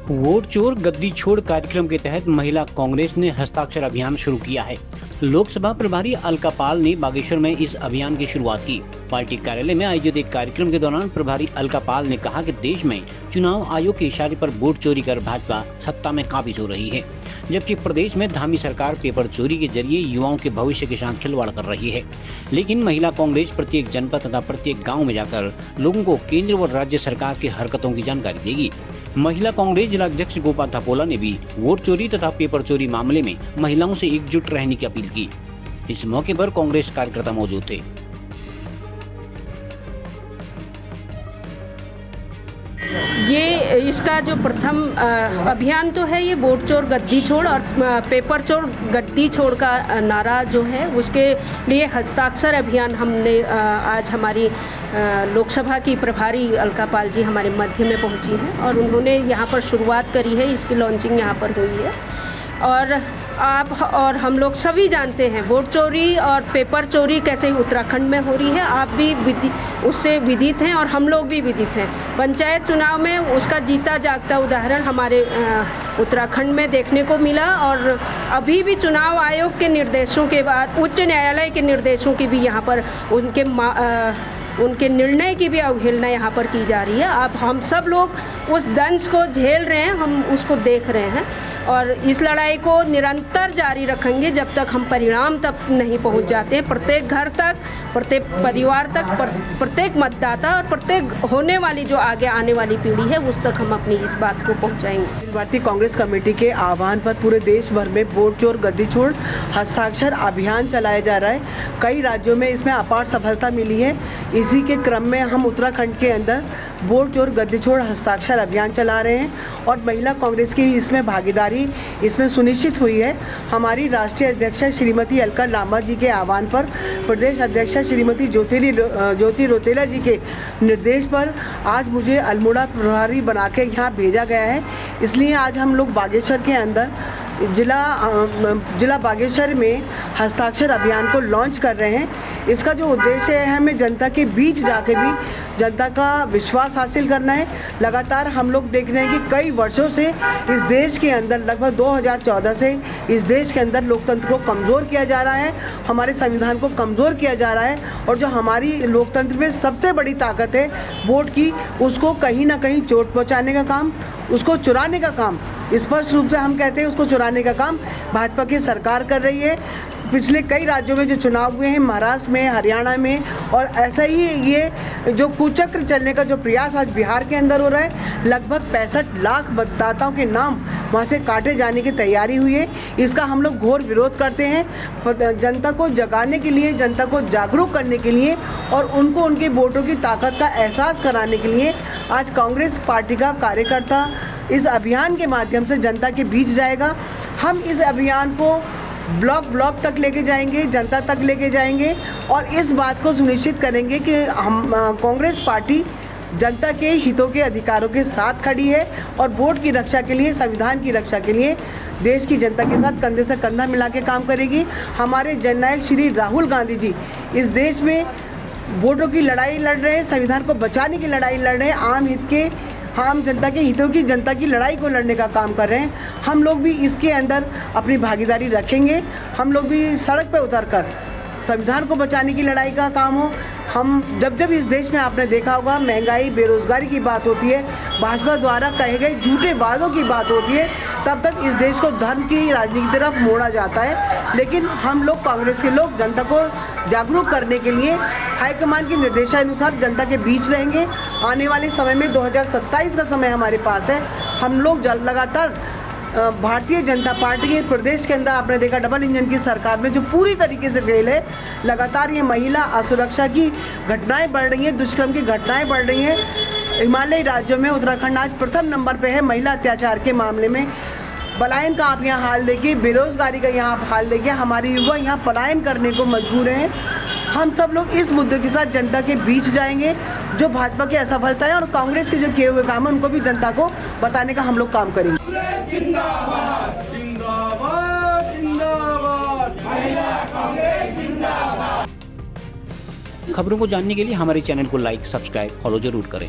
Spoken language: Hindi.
वोट चोर गद्दी छोड़ कार्यक्रम के तहत महिला कांग्रेस ने हस्ताक्षर अभियान शुरू किया है। लोकसभा प्रभारी अलका पाल ने बागेश्वर में इस अभियान की शुरुआत की। पार्टी कार्यालय में आयोजित एक कार्यक्रम के दौरान प्रभारी अलका पाल ने कहा कि देश में चुनाव आयोग के इशारे पर वोट चोरी कर भाजपा सत्ता में काबिज हो रही है, जबकि प्रदेश में धामी सरकार पेपर चोरी के जरिए युवाओं के भविष्य के साथ खिलवाड़ कर रही है। लेकिन महिला कांग्रेस प्रत्येक जनपद तथा प्रत्येक गाँव में जाकर लोगों को केंद्र व राज्य सरकार की हरकतों की जानकारी देगी। महिला कांग्रेस जिला अध्यक्ष गोपाल थपोला ने भी वोट चोरी तथा पेपर चोरी मामले में महिलाओं से एकजुट रहने की अपील की। इस मौके पर कांग्रेस कार्यकर्ता मौजूद थे। ये इसका जो प्रथम अभियान तो है, ये वोट चोर गद्दी छोड़ और पेपर चोर गद्दी छोड़ का नारा जो है उसके लिए हस्ताक्षर अभियान हमने आज हमारी लोकसभा की प्रभारी अलका पाल जी हमारे मध्य में पहुंची हैं और उन्होंने यहाँ पर शुरुआत करी है। इसकी लॉन्चिंग यहाँ पर हुई है और आप और हम लोग सभी जानते हैं वोट चोरी और पेपर चोरी कैसे उत्तराखंड में हो रही है। आप भी उससे विदित हैं और हम लोग भी विदित हैं। पंचायत चुनाव में उसका जीता जागता उदाहरण हमारे उत्तराखंड में देखने को मिला और अभी भी चुनाव आयोग के निर्देशों के बाद उच्च न्यायालय के निर्देशों की भी यहाँ पर उनके निर्णय की भी अवहेलना यहाँ पर की जा रही है। अब हम सब लोग उस दंश को झेल रहे हैं, हम उसको देख रहे हैं और इस लड़ाई को निरंतर जारी रखेंगे जब तक हम परिणाम तक नहीं पहुँच जाते हैं। प्रत्येक घर तक, प्रत्येक परिवार तक, प्रत्येक मतदाता और प्रत्येक होने वाली जो आगे आने वाली पीढ़ी है उस तक हम अपनी इस बात को पहुँचाएंगे। भारतीय कांग्रेस कमेटी के आह्वान पर पूरे देश भर में वोट चोर गद्दी छोड़ हस्ताक्षर अभियान चलाया जा रहा है। कई राज्यों में इसमें अपार सफलता मिली है। इसी के क्रम में हम उत्तराखंड के अंदर वोट चोर गद्दी छोड़ हस्ताक्षर अभियान चला रहे हैं और महिला कांग्रेस की इसमें भागीदारी इसमें सुनिश्चित हुई है। हमारी राष्ट्रीय अध्यक्षा श्रीमती अलका लांबा जी के आह्वान पर प्रदेश अध्यक्षा श्रीमती ज्योति रौतेला जी के निर्देश पर आज मुझे अल्मोड़ा प्रभारी बना के यहाँ भेजा गया है। इसलिए आज हम लोग बागेश्वर के अंदर जिला बागेश्वर में हस्ताक्षर अभियान को लॉन्च कर रहे हैं। इसका जो उद्देश्य है हमें जनता के बीच जाके भी जनता का विश्वास हासिल करना है। लगातार हम लोग देख रहे हैं कि कई वर्षों से इस देश के अंदर लगभग 2014 से इस देश के अंदर लोकतंत्र को कमज़ोर किया जा रहा है, हमारे संविधान को कमज़ोर किया जा रहा है और जो हमारी लोकतंत्र में सबसे बड़ी ताकत है वोट की, उसको कहीं ना कहीं चोट पहुँचाने का काम, उसको चुराने का काम, स्पष्ट रूप से हम कहते हैं उसको चुराने का काम भाजपा की सरकार कर रही है। पिछले कई राज्यों में जो चुनाव हुए हैं, महाराष्ट्र में, हरियाणा में, और ऐसा ही ये जो कुचक्र चलने का जो प्रयास आज बिहार के अंदर हो रहा है, लगभग 65 लाख मतदाताओं के नाम वहाँ से काटे जाने की तैयारी हुई है। इसका हम लोग घोर विरोध करते हैं। जनता को जगाने के लिए, जनता को जागरूक करने के लिए और उनको उनके वोटों की ताकत का एहसास कराने के लिए आज कांग्रेस पार्टी का कार्यकर्ता इस अभियान के माध्यम से जनता के बीच जाएगा। हम इस अभियान को ब्लॉक तक लेके जाएंगे, जनता तक लेके जाएंगे और इस बात को सुनिश्चित करेंगे कि हम कांग्रेस पार्टी जनता के हितों के अधिकारों के साथ खड़ी है और वोट की रक्षा के लिए, संविधान की रक्षा के लिए देश की जनता के साथ कंधे से कंधा मिला के काम करेगी। हमारे जननायक श्री राहुल गांधी जी इस देश में वोटों की लड़ाई लड़ रहे हैं, संविधान को बचाने की लड़ाई लड़ रहे हैं, आम जनता के हितों की, जनता की लड़ाई को लड़ने का काम कर रहे हैं। हम लोग भी इसके अंदर अपनी भागीदारी रखेंगे। हम लोग भी सड़क पर उतरकर संविधान को बचाने की लड़ाई का काम हो। हम जब इस देश में आपने देखा होगा महंगाई, बेरोजगारी की बात होती है, भाजपा द्वारा कहे गए झूठे वादों की बात होती है, तब तक इस देश को धर्म की राजनीति की तरफ मोड़ा जाता है। लेकिन हम लोग कांग्रेस के लोग जनता को जागरूक करने के लिए हाईकमान के निर्देशानुसार जनता के बीच रहेंगे। आने वाले समय में 2027 का समय हमारे पास है। हम लोग लगातार भारतीय जनता पार्टी के प्रदेश के अंदर आपने देखा डबल इंजन की सरकार में जो पूरी तरीके से फेल है, लगातार ये महिला असुरक्षा की घटनाएं बढ़ रही हैं, दुष्कर्म की घटनाएं बढ़ रही हैं। हिमालयी राज्यों में उत्तराखंड आज प्रथम नंबर पे है महिला अत्याचार के मामले में। पलायन का आप यहाँ हाल देखिए, बेरोजगारी का यहाँ आप हाल देखिए, हमारे युवा यहाँ पलायन करने को मजबूर हैं। हम सब लोग इस मुद्दे के साथ जनता के बीच जाएंगे। जो भाजपा की असफलता है और कांग्रेस के जो किए हुए काम है उनको भी जनता को बताने का हम लोग काम करेंगे। जिंदाबाद जिंदाबाद जिंदाबाद महिला कांग्रेस जिंदाबाद। खबरों को जानने के लिए हमारे चैनल को लाइक, सब्सक्राइब, फॉलो जरूर करें।